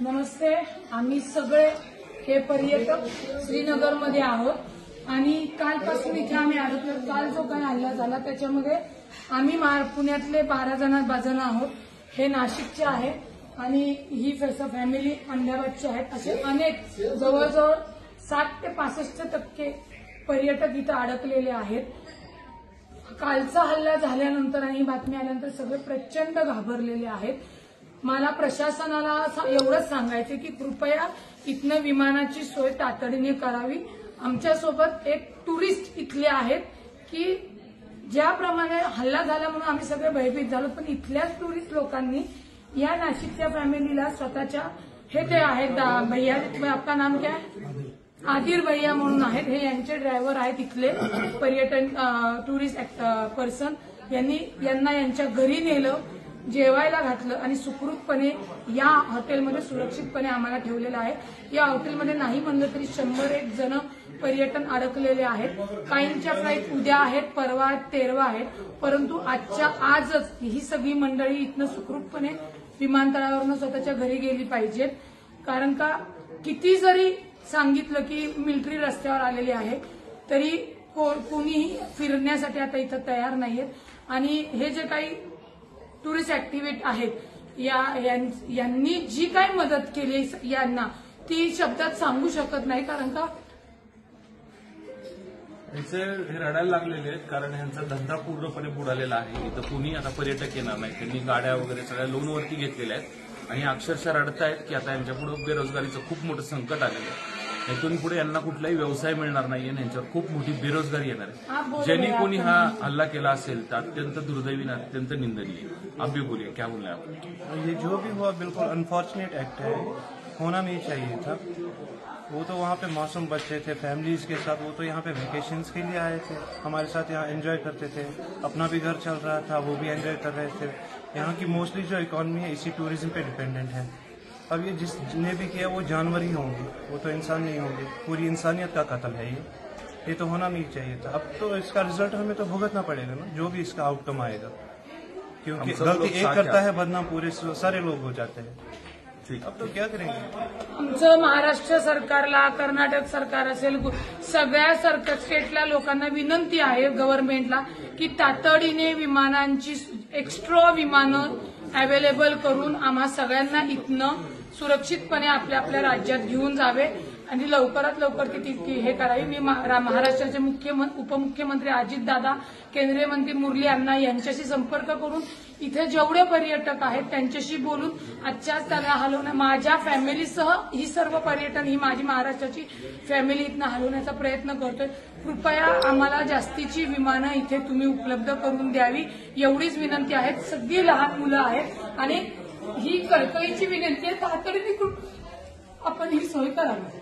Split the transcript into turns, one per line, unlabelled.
नमस्ते. आम्ही सगळे हे पर्यटक श्रीनगरमध्ये आहोत आणि कालपासून इथे आम्ही आलो. तर काल जो काही हल्ला झाला त्याच्यामध्ये आम्ही पुण्यातले 12 जण आहोत. हे नाशिकचे आहेत आणि ही फॅमिली अहमदाबादची आहेत. असे अनेक जवळजवळ 60 ते 65% पर्यटक इथं अडकलेले आहेत. कालचा हल्ला झाल्यानंतर आणि बातमी आल्यानंतर सगळे प्रचंड घाबरलेले आहेत. मला प्रशासनाला एवढंच सांगायचं की कृपया इथनं विमानाची सोय तातडीने करावी. आमच्यासोबत एक टुरिस्ट इथले आहेत की ज्याप्रमाणे हल्ला झाला म्हणून आम्ही सगळे भयभीत झालो, पण इथल्याच टुरिस्ट लोकांनी या नाशिकच्या फॅमिलीला स्वतःच्या हे ते आहेत भैया, आपका नाम क्या है? आदिर भैया म्हणून आहेत. हे यांचे ड्रायव्हर आहेत इथले पर्यटन टुरिस्ट पर्सन. यांना यांच्या घरी नेलं, जेवायला घातलं आणि सुखरूपपणे या हॉटेलमध्ये सुरक्षितपणे आम्हाला ठेवलेलं आहे. या हॉटेलमध्ये नाही म्हणलं तरी 101 जण पर्यटन अडकलेले आहेत. काहींच्या फ्लाईट उद्या आहेत, परवा आहेत, 13 आहेत. परंतु आजच ही सगळी मंडळी इथनं सुखरूपपणे विमानतळावरून स्वतःच्या घरी गेली पाहिजेत. कारण का किती जरी सांगितलं की मिलिटरी रस्त्यावर आलेली आहे तरी कोणीही फिरण्यासाठी आता इथं तयार नाहीयेत. आणि हे जे काही टुरिस्ट ऍक्टिव्हिटी आहेत यांनी जी काही मदत केली यांना ती शब्दात सांगू शकत नाही. कारण का
हे रडायला लागलेले आहेत, कारण ह्यांचा धंदा पूर्णपणे बुडालेला आहे. इथं कोणी आता पर्यटक येणार नाही. त्यांनी गाड्या वगैरे सगळ्या लोनवरती घेतलेल्या आहेत आणि अक्षरशः रडतायत की आता यांच्यापुढे बेरोजगारीचं खूप मोठं संकट आलेलं आहे. इथून पुढे यांना कुठलाही व्यवसाय मिळणार नाही आणि यांच्यावर खूप मोठी बेरोजगारी येणार आहे. ज्यांनी कोणी हा हल्ला केला असेल तर अत्यंत दुर्दैवी, अत्यंत निंदनीय. आप भी बोलिए, क्या बोलना है आप?
ये जो भी हुआ बिल्कुल अनफॉर्चुनेट एक्ट है, होना नहीं चाहिए था. वो तो वहाँ पे मासूम बच्चे थे फैमिलीज के साथ, वो तो यहाँ पे वेकेशंस के लिए आए थे, हमारे साथ यहाँ एंजॉय करते थे, अपना भी घर चल रहा था, वो भी एंजॉय कर रहे थे. यहाँ की मोस्टली जो इकोनॉमी है इसी टूरिज्म पे डिपेंडेंट है. अब ये जिसने भी किया वो जानवर ही होंगे, वो तो इंसान नहीं होंगे. पूरी इंसानियत का कत्ल है ये तो होना नहीं चाहिए था. अब तो इसका रिजल्ट हमें तो भुगतना पड़ेगा ना, जो भी इसका आउटकम आएगा, क्योंकि गलती एक करता है बदनाम पूरे सारे लोग हो जाते हैं. अब तो क्या करेंगे?
आमचं महाराष्ट्र सरकारला, कर्नाटक सरकार असेल, सगळ्या स्टेटला लोकांना विनंती आहे गव्हर्नमेंटला की तातडीने विमानांची एक्स्ट्रा विमानं अवेलेबल करून आम्हा सगळ्यांना इथनं सुरक्षितपणे आपल्या आपल्या राज्यात घेऊन जावे आणि लवकरात लवकर ती हे करावी. मी महाराष्ट्राचे उपमुख्यमंत्री अजितदादा, केंद्रीय मंत्री मुरली अण्णा यांच्याशी संपर्क करून इथे जेवढे पर्यटक आहेत त्यांच्याशी बोलून आजच्याच त्याला हलवण्या, माझ्या फॅमिलीसह ही सर्व पर्यटन ही माझी महाराष्ट्राची फॅमिली इथनं हलवण्याचा प्रयत्न करतोय. कृपया आम्हाला जास्तीची विमानं इथे तुम्ही उपलब्ध करून द्यावी एवढीच विनंती आहे. सगळी लहान मुलं आहेत आणि ही कळकळीची विनंती आहे, तातडीने आपण ही सोय करावी.